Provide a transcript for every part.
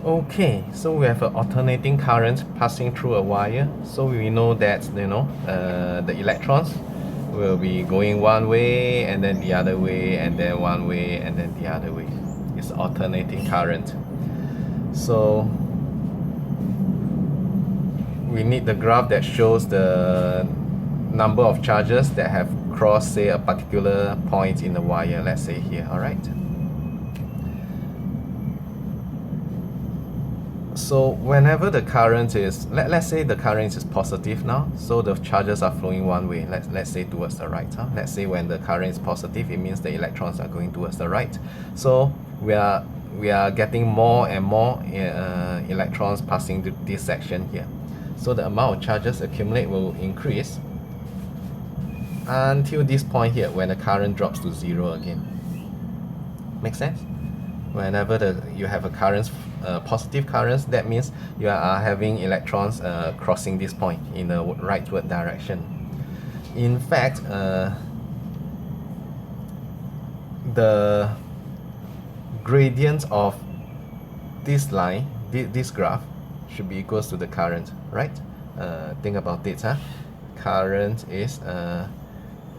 Okay, so we have an alternating current passing through a wire. So we know that the electrons will be going one way and then the other way and then one way and then the other way. It's alternating current. So we need the graph that shows the number of charges that have crossed, say, a particular point in the wire. Let's say here, all right? So whenever the current is, let's say the current is positive now, so the charges are flowing one way, let's say towards the right. Let's say when the current is positive, it means the electrons are going towards the right. So we are getting more and more electrons passing through this section here. So the amount of charges accumulate will increase until this point here when the current drops to zero again. Make sense? Whenever you have a current, positive currents, that means you are having electrons crossing this point in the rightward direction. In fact, the gradient of this line, this graph, should be equals to the current, right? Think about it, current is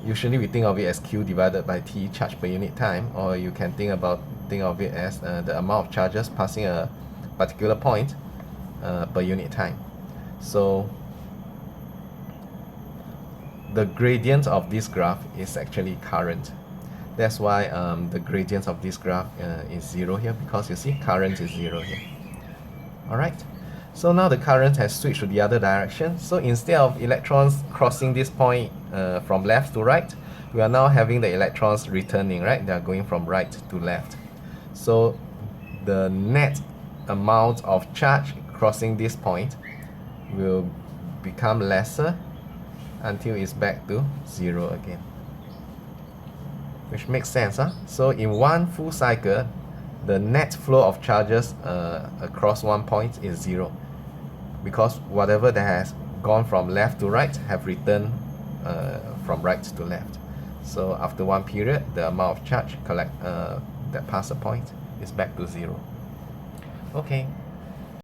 usually we think of it as Q divided by T, charge per unit time, or you can think of it as the amount of charges passing a particular point per unit time. So the gradient of this graph is actually current. That's why the gradient of this graph is zero here, because you see current is zero here. Alright, so now the current has switched to the other direction. So instead of electrons crossing this point from left to right, we are now having the electrons returning, right? They are going from right to left. So the net amount of charge crossing this point will become lesser until it's back to zero again. Which makes sense, huh? So in one full cycle, the net flow of charges across one point is zero, because whatever that has gone from left to right have returned from right to left. So after one period, the amount of charge that passed the point is back to zero. Okay.